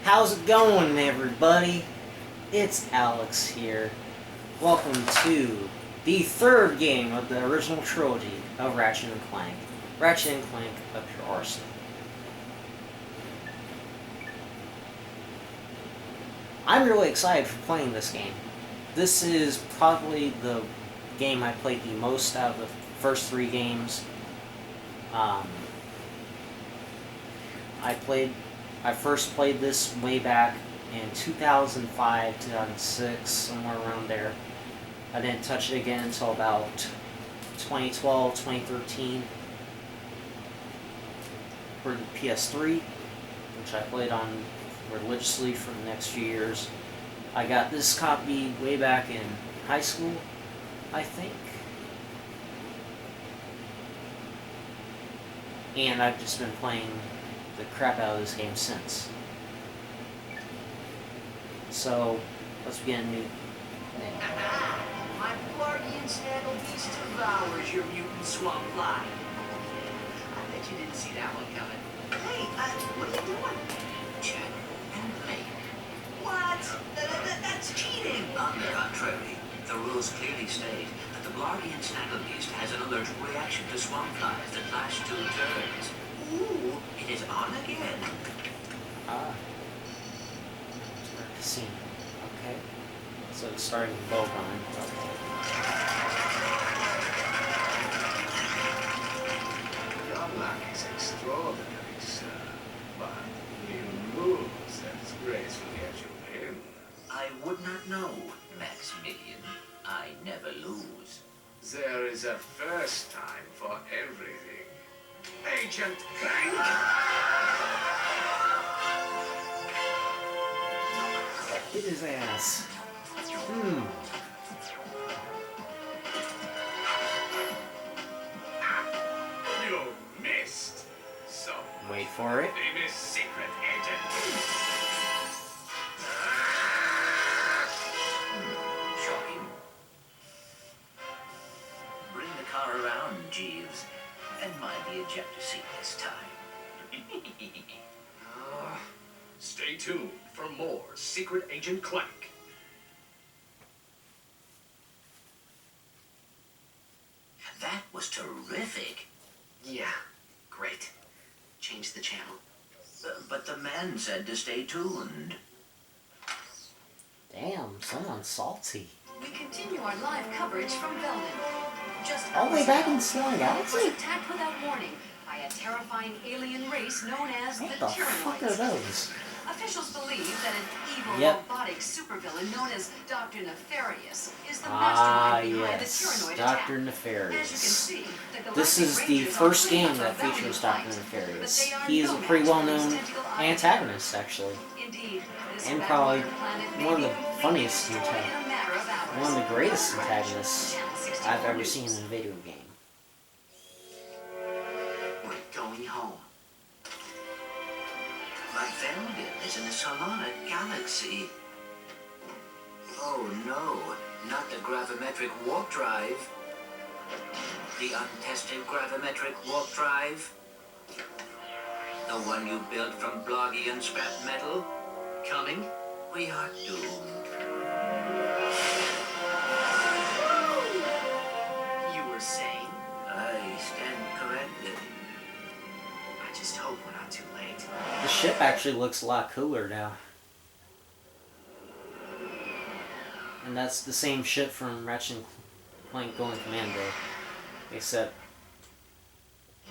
How's it going, everybody? It's Alex here. Welcome to the third game of the original trilogy of Ratchet and Clank. Ratchet and Clank Up Your Arsenal. I'm really excited for playing this game. This is probably the game I played the most out of the first three games. I first played this way back in 2005, 2006, somewhere around there. I didn't touch it again until about 2012, 2013 for the PS3, which I played on religiously for the next few years. I got this copy way back in high school, I think. And I've just been playing the crap out of this game since. So, let's begin a new thing. My guardian snaggle beast devours your mutant swamp fly. I bet you didn't see that one coming. Hey, what are you doing? Check and play. What? That's cheating! On the contrary, the rules clearly state that the guardian snaggle beast has an allergic reaction to swamp flies that last 2 turns. Ooh, it is on again. Start the scene. Okay. So it's starting with bow gun. Okay. Your luck is extraordinary, sir. But you moves as gracefully as you win. I would not know, Maximilian. I never lose. There is a first time for everything. Agent Clank! Hit his ass. You missed! So, Wait for it. famous secret agent. Shocking. Bring the car around, Jeeves, and mind the ejector seat this time. Stay tuned for more Secret Agent Clank. That was terrific. Yeah, great. Change the channel. But the man said to stay tuned. Damn, someone's salty. We continue our live coverage from Velden. Just All the way back in the Swan Galaxy? was attacked without warning by a terrifying alien race known as What the the fuck are Tyrannoids. those? Officials believe that an evil Yep. robotic supervillain known as Dr. Nefarious is the Ah, mastermind behind yes. the Tyrannoid Dr. attack. As you can Nefarious. see, the Galactic This is the Rangers are first cleaning game up that a valiant features Dr. fight, Nefarious. but they are He is a no pretty match for well-known these tentacle eyes. antagonist, actually. Indeed, this And probably backwater planet may one of be the completely funniest destroyed in a matter of hours. One of the greatest antagonists Channel 64 I've ever News. seen in a video game. We're going home. But Velden is in the Solana galaxy. Oh no, not the gravimetric warp drive. The untested gravimetric warp drive. The one you built from Blogian scrap metal. Coming, we are doomed. You were saying? I stand corrected. I just hope we're not too late. The ship actually looks a lot cooler now. And that's the same ship from Ratchet and Clank Going Commando. Except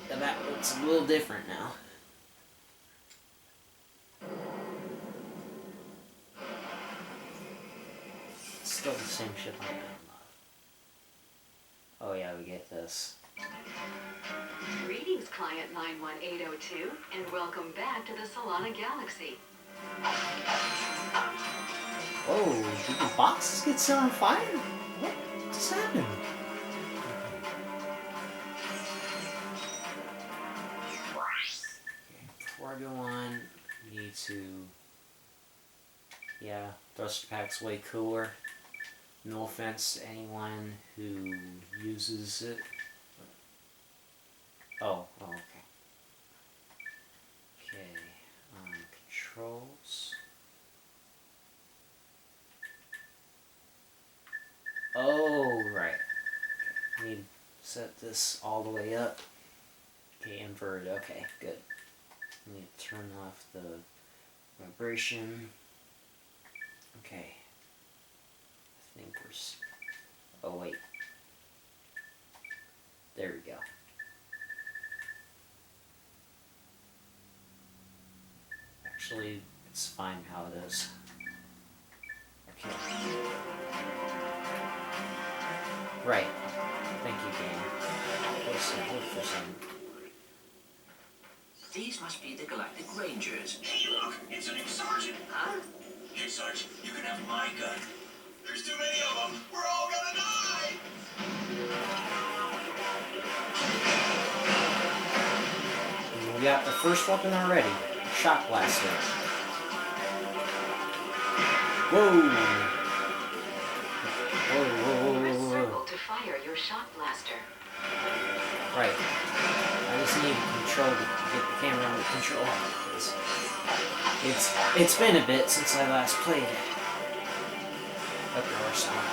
that looks a little different now. Still the same ship on that. Oh yeah, we get this. Greetings, Client 91802, and welcome back to the Solana Galaxy. Whoa, did the boxes get set on fire? What just happened? Before I go on, we need to... Yeah, thruster pack's way cooler. No offense to anyone who uses it. Oh, okay. Okay, controls. set this all the way up. Okay, inverted. Okay, good. Let me turn off the vibration. Okay. I think we're... Oh, wait. There we go. Actually, it's fine how it is. Okay. Right. Thank you, game. Hold for some. These must be the Galactic Rangers. Hey, look! It's a new sergeant! Huh? Hey, Sarge, you can have my gun. There's too many of them. We're all gonna die! And we got the first weapon already. Shock blaster. Whoa! Whoa. Press circle to fire your shock blaster. Right. I just need control to get the camera under control. It's been a bit since I last played it. Up there or something.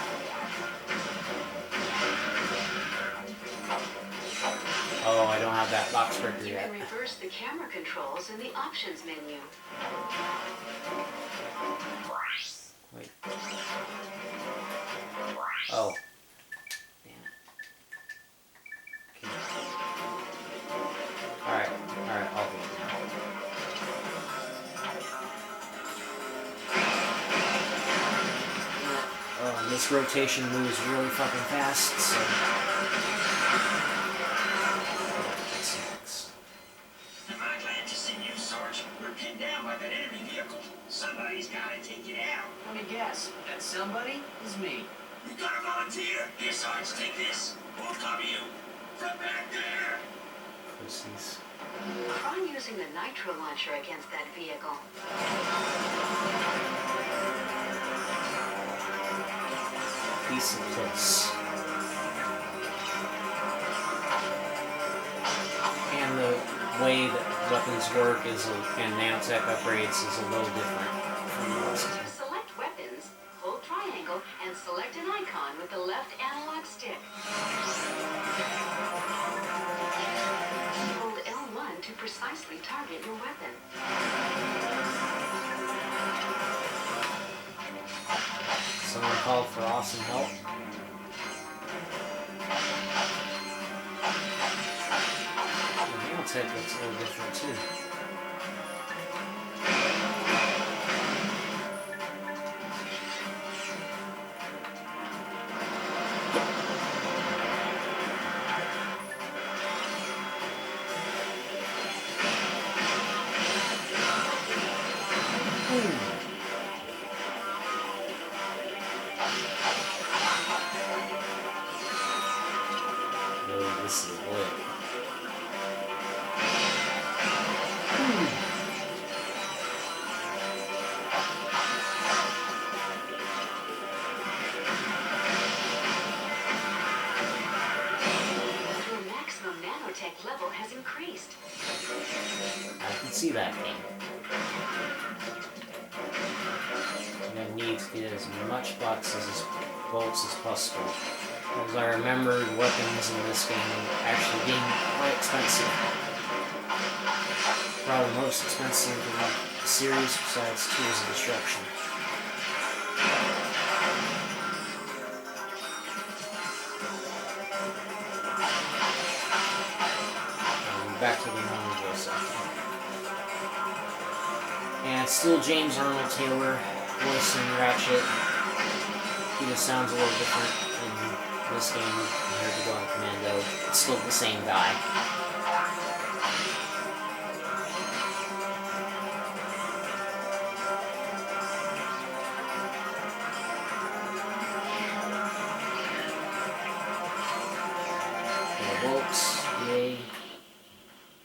Oh, I don't have that box breaker You yet. can reverse the camera controls in the options menu. Wait. Oh. Damn it. Okay. Alright, I'll do it now. Oh, this rotation moves really fucking fast, so... What's next? Am I glad to see you, Sarge? We're pinned down by that enemy vehicle. Somebody's gotta take it out. Let me guess. That somebody is me. You gotta volunteer. Here, Sarge, take this. We'll cover you. From back there. Pussies. Try using the nitro launcher against that vehicle. Piece of piss. And the way that weapons work is, and nanotech upgrades is a little different from the rest of To them. select weapons, hold triangle and select an icon with the left analog stick. Hold L1 to precisely target your weapon. Someone called for awesome help. The nanotech looks a little different too. Really, this is lit. Your maximum nanotech level has increased. I can see that game. I'm gonna need to get as much boxes as bolts as possible. As I remembered, weapons in this game actually being quite expensive. Probably the most expensive in the series besides Tools of Destruction. Back to the normal voice acting. And it's still James Arnold Taylor voicing Ratchet. He just sounds a little different in this game compared to Going Commando. It's still the same guy. More bolts, yay.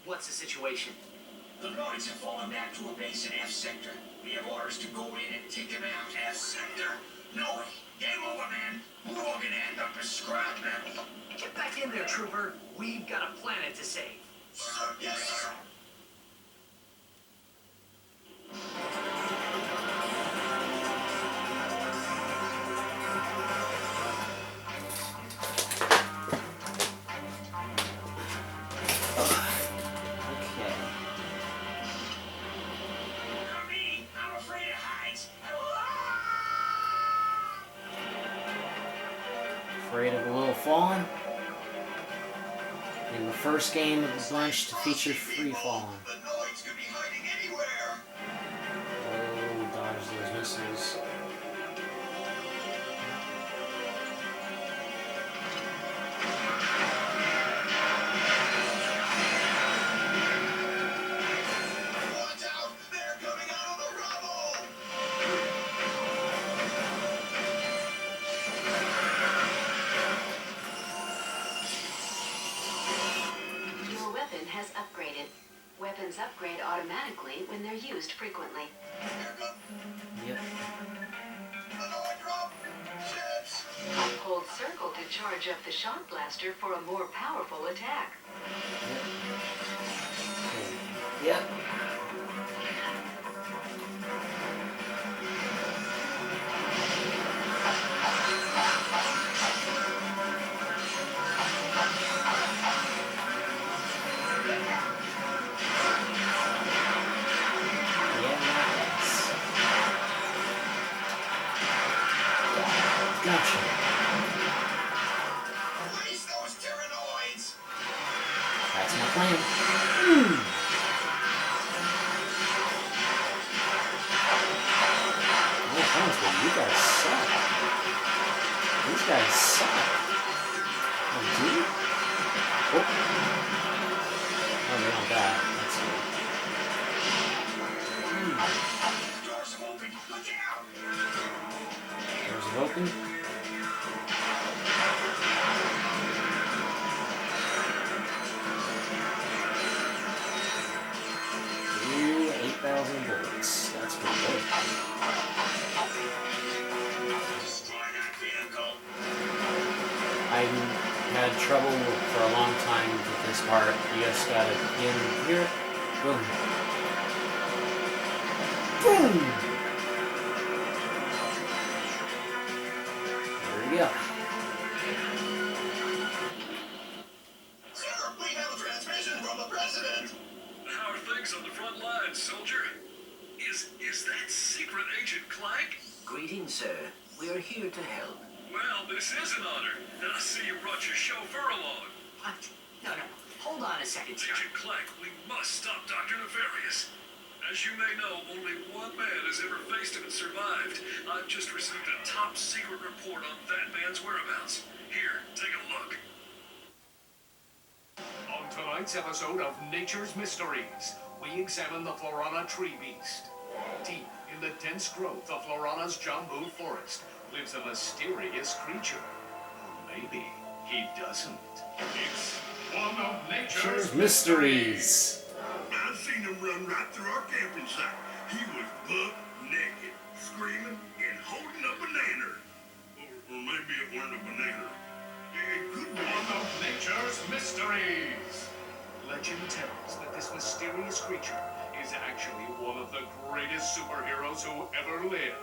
What's the situation? The Lloyds have fallen back to a base in F Sector. We have orders to go in and take them out. F Sector? No way. Game over, man. We're all gonna end up as scrap metal. Get back in there, Trooper. We've got a planet to save. Sir, yes, sir. afraid of a little falling. In the first game of the bunch to feature free falling. The noise could be hiding anywhere. Oh, dodge those missiles. Watch out! They're coming out of the rubble! Your weapon has upgraded. Weapons upgrade automatically when they're used frequently. Here comes Yep. the noise drop! Ships! Hold circle to charge up the shock blaster for a more powerful attack. Yep. Gotcha. Release those Tyrannoids! That's my plan. No offense, but you guys suck. These guys suck. Oh, dude. Oh. Oh, they don't die. That's good. Doors have opened! Look out! Doors are open. Ooh, 8,000 bullets. That's pretty good. Destroy that vehicle! I had trouble for a long time with this part. You just gotta get in here. Boom. Boom! There we go. Sir, we have a transmission from the president! How are things on the front lines, soldier? Is that secret agent Clank? Greetings, sir. We are here to help. Well, this is an honor, and I see you brought your chauffeur along. What? No. Hold on a second, sir. Agent Clank, we must stop Dr. Nefarious. As you may know, only one man has ever faced him and survived. I've just received a top secret report on that man's whereabouts. Here, take a look. On tonight's episode of Nature's Mysteries, we examine the Florana tree beast. Deep in the dense growth of Florana's Jambu forest lives a mysterious creature. Maybe he doesn't. It's one of nature's Mysteries. I've seen him run right through our camping site. He was buck naked, screaming and holding a banana. Or maybe it weren't a banana. It could be. one of nature's mysteries. Legend tells that this mysterious creature is actually one of the greatest superheroes who ever lived.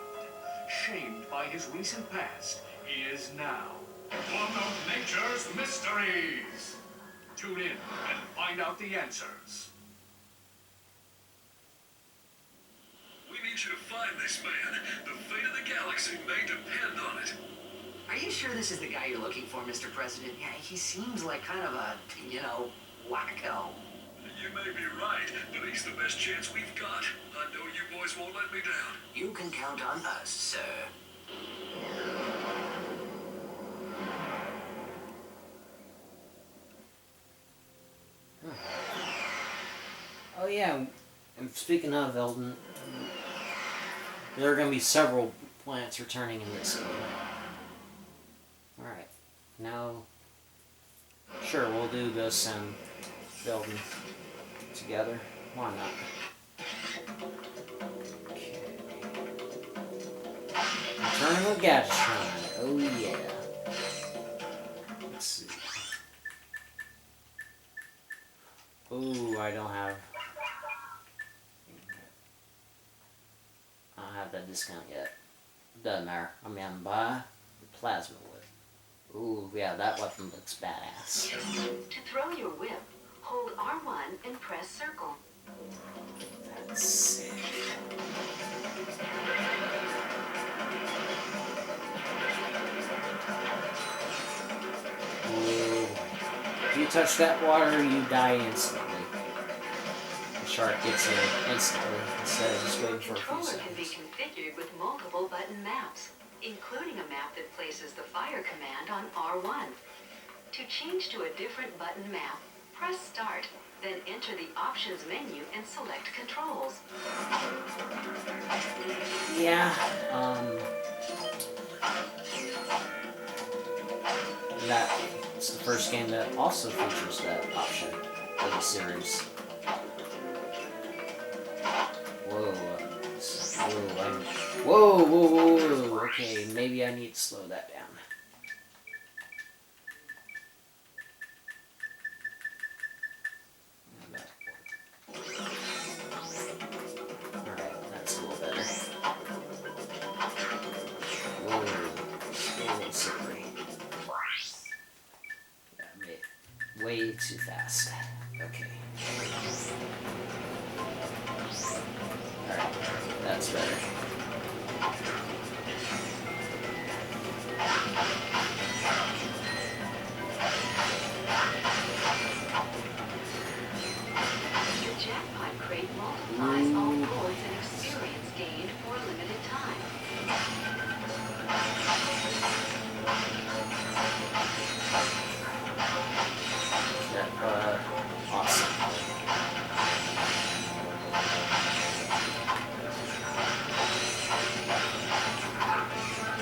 Shamed by his recent past, he is now one of nature's mysteries. Tune in and find out the answers. We need you to find this man. The fate of the galaxy may depend on it. Are you sure this is the guy you're looking for, Mr. President? Yeah, he seems like kind of a, wacko. You may be right, but he's the best chance we've got. I know you boys won't let me down. You can count on us, sir. Oh yeah, and speaking of Eldon, there are going to be several planets returning in this game. Alright, now, sure, we'll do this and Eldon together. Why not? Okay. Return of Gadgetron. Oh yeah. Let's see. Ooh, I don't have that discount yet. Doesn't matter. I'm gonna buy the plasma whip. Ooh, yeah, that weapon looks badass. To throw your whip, hold R1 and press circle. That's sick. you touch that water, you die instantly. The shark gets in instantly instead of just waiting for a few Controller can be seconds. configured with multiple button maps, including a map that places the fire command on R1. To change to a different button map, press Start, then enter the Options menu and select Controls. Yeah, that's the first game that also features that option for the series. Whoa, whoa, okay, maybe I need to slow that down. Alright, that's a little better. Whoa, a little slippery. Yeah, I made it way too fast. Okay. Alright, that's better. The jackpot crate multiplies all points and experience gained for a limited time. Awesome.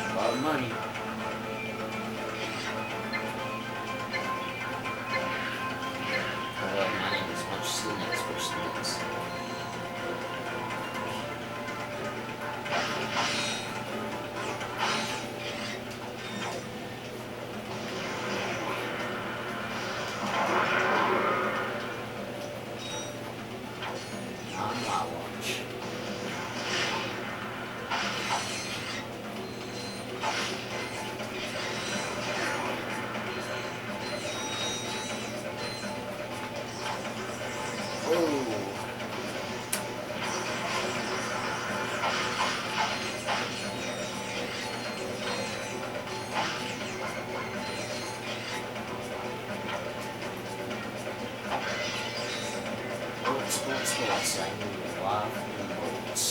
A lot of money. I love money as much as the next person does. On my watch. Bolts. I need a lot of bolts.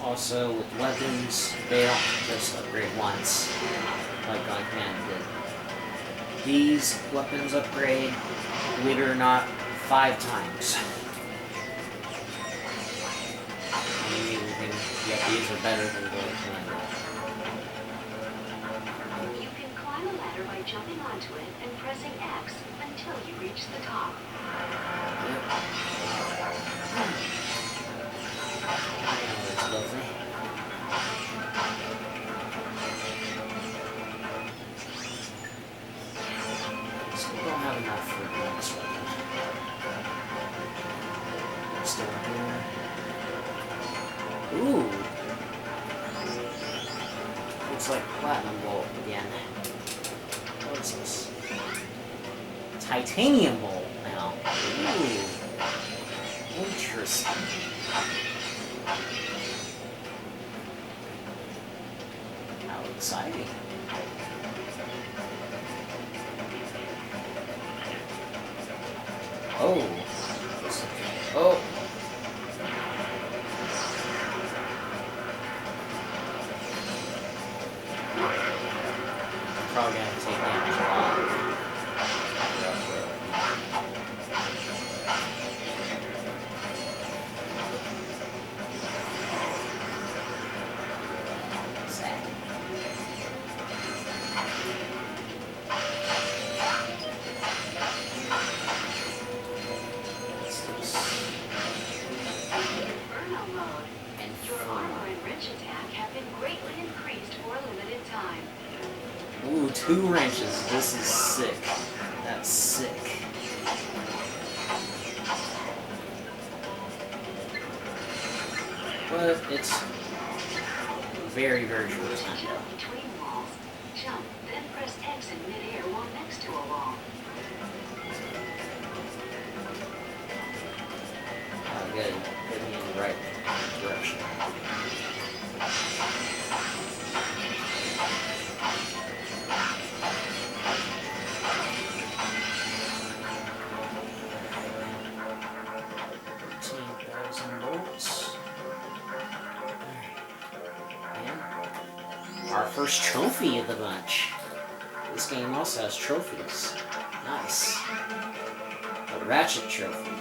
Also, with weapons, they don't just upgrade once, like on Clank did. These weapons upgrade, believe it or not, 5 times. Yeah, these are better than the Clank. You can climb a ladder by jumping onto it and pressing X until you reach the top. That's lovely. Still don't have enough for the next weapon. Still here. Ooh! Looks like platinum bolt again. What is this? Titanium bolt now. Ooh. Interesting. How exciting. Oh. Oh. Probably gonna have to take damage a lot. 2 wrenches. This is sick. That's sick. But it's very, very short time. Jump between walls. Jump, then press X in midair while next to a wall. Good. Get me in the right direction. Bolts. And our first trophy of the bunch. This game also has trophies. Nice. A Ratchet trophy.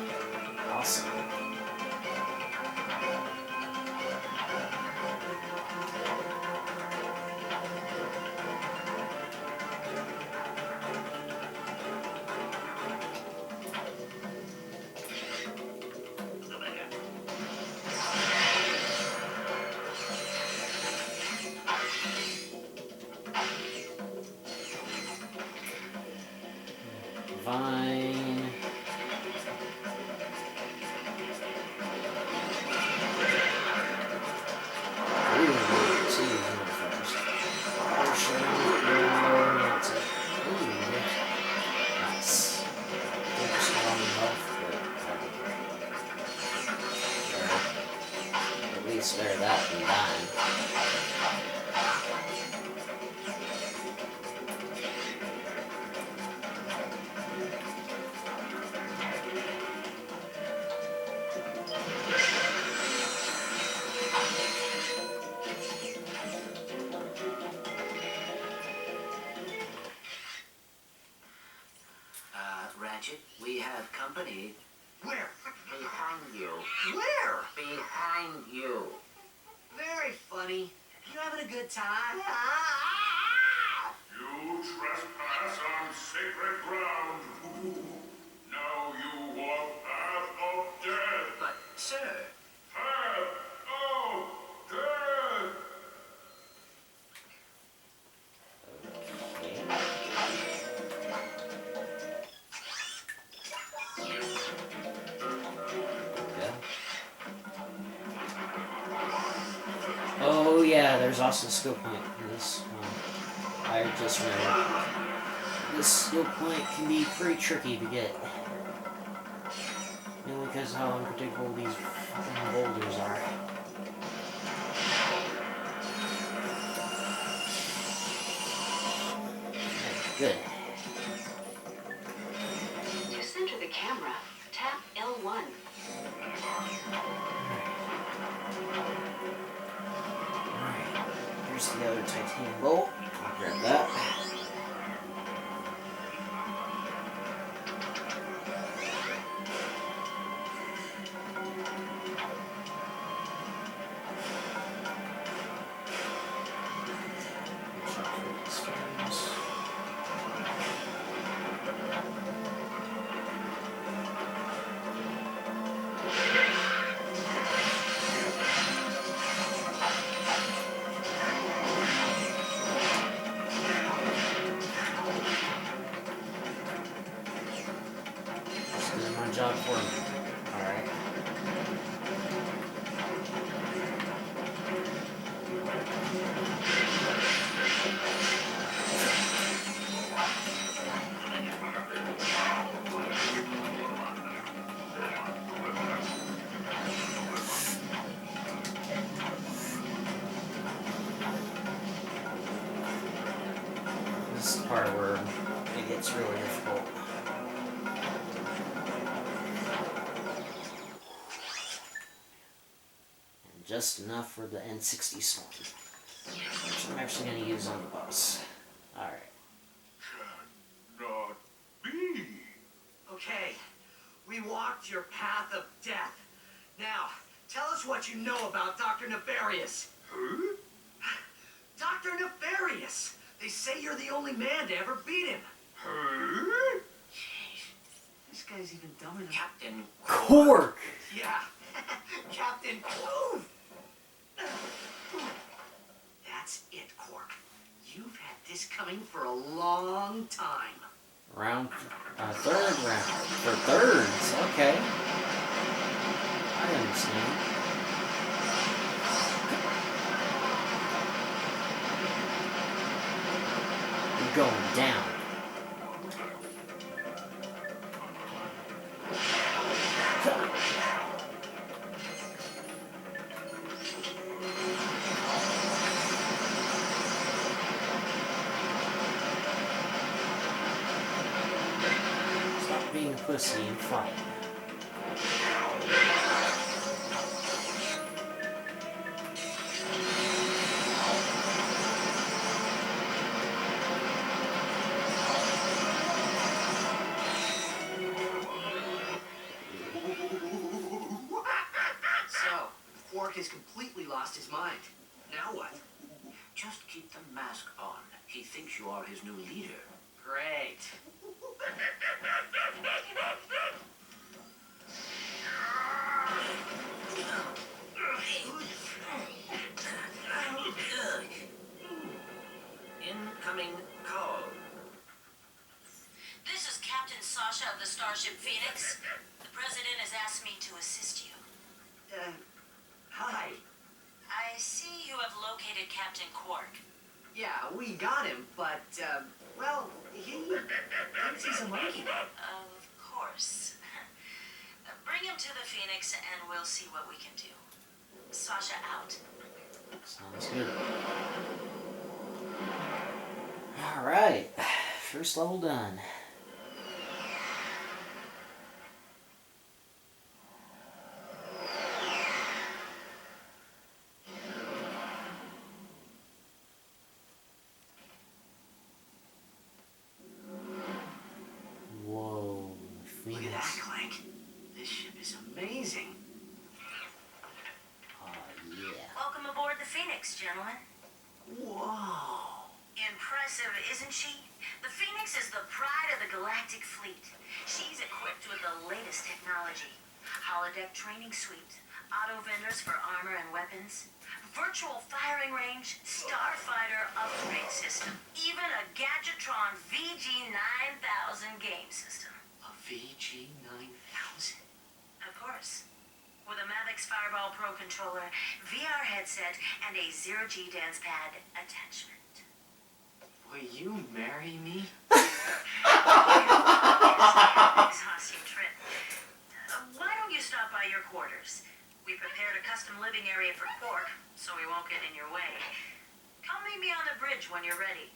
Awesome. Vine. Ooh, see these motherfuckers. Potion, that's it. Ooh, nice. Super strong health, but at least better that than dying. Ratchet, we have company Where? behind you. Where? Behind you. Very funny. You having a good time? You trespass on sacred ground. Now you walk path of death. But, sir, Path of death. Oh yeah, there's also a skill point in this one. I just remembered. This skill point can be pretty tricky to get. Mainly because of how unpredictable these fucking boulders are. Good. To center the camera, tap L1. Alright. Here's the other titanium bolt. I'll grab that. Job for me. Alright. This is the part where it gets really difficult. Just enough for the N60 spawn, which I'm actually going to use on the boss. Alright. Cannot be. Okay, we walked your path of death. Now, tell us what you know about Dr. Nefarious. Huh? Dr. Nefarious! They say you're the only man to ever beat him. Huh? This guy's even dumber than Captain Cork! Yeah, Captain Clove. That's it, Cork. You've had this is coming for a long time. Round, third round. For thirds, okay. I understand. You're going down. Stop being a pussy and fight. So, Quark has completely lost his mind. Now what? Just keep the mask on. He thinks you are his new leader. Great. Incoming call. This is Captain Sasha of the Starship Phoenix. The President has asked me to assist you. Hi. I see you have located Captain Quark. Yeah, we got him, but, well, he thinks he's a monkey. Of course. Bring him to the Phoenix and we'll see what we can do. Sasha out. Sounds good. Alright. First level done. Whoa. Look at that, Phoenix. Clank. This ship is amazing. Oh, yeah. Welcome aboard the Phoenix, gentlemen. Whoa. Impressive, isn't she? The Phoenix is the pride of the galactic fleet. She's equipped with the latest technology. Holodeck training suite, auto vendors for armor and weapons, virtual firing range, starfighter upgrade system, even a Gadgetron VG9000 game system. A VG9000? Of course. With a Mavix Fireball Pro controller, VR headset, and a zero-G dance pad attachment. Will you marry me? Exhausting trip. Why don't you stop by your quarters? We prepared a custom living area for Quark, so he won't get in your way. Come meet me on the bridge when you're ready.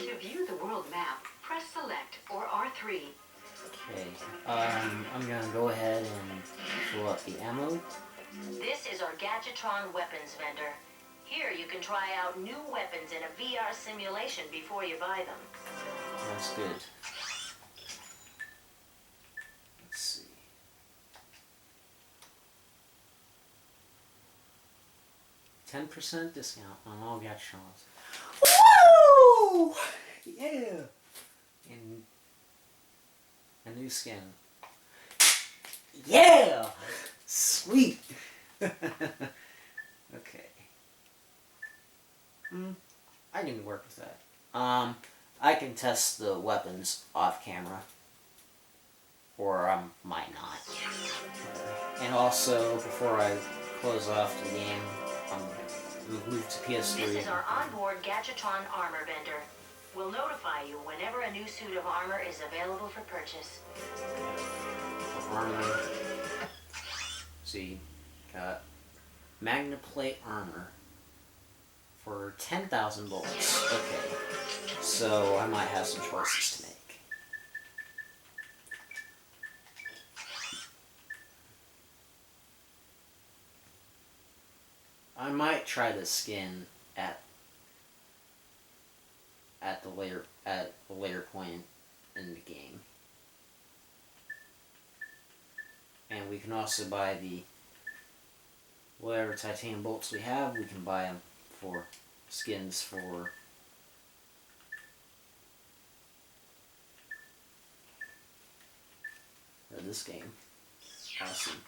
To view the world map, press select or R3. Okay. I'm gonna go ahead and fill up the ammo. This is our Gadgetron weapons vendor. Here you can try out new weapons in a VR simulation before you buy them. That's good. Let's see. %10 discount on all Gadgetrons. Woo! Yeah! And a new skin. Yeah! Sweet! Okay. I can work with that. I can test the weapons off camera. Or I might not. And also, before I close off the game, we'll move to PS3. This is our onboard Gadgetron armor vendor. We'll notify you whenever a new suit of armor is available for purchase. Armor. See, got Magna Plate armor for 10,000 bolts. Okay, so I might have some choices to make. I might try the skin at the later point in the game. And we can also buy the whatever titanium bolts we have, we can buy them for skins for this game. Awesome.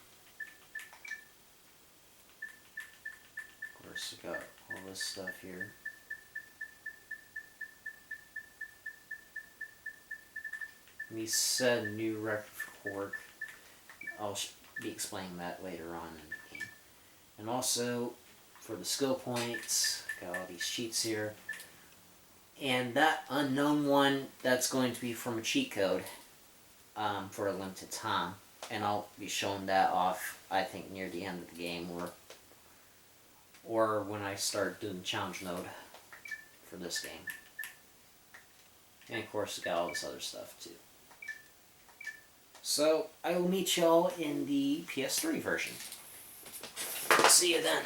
Of course, we got all this stuff here. We said new record for Cork. I'll be explaining that later on in the game. And also, for the skill points, got all these cheats here. And that unknown one, that's going to be from a cheat code for a limited time. And I'll be showing that off, I think, near the end of the game, or when I start doing challenge mode for this game. And of course, got all this other stuff too. So, I will meet y'all in the PS3 version. See you then.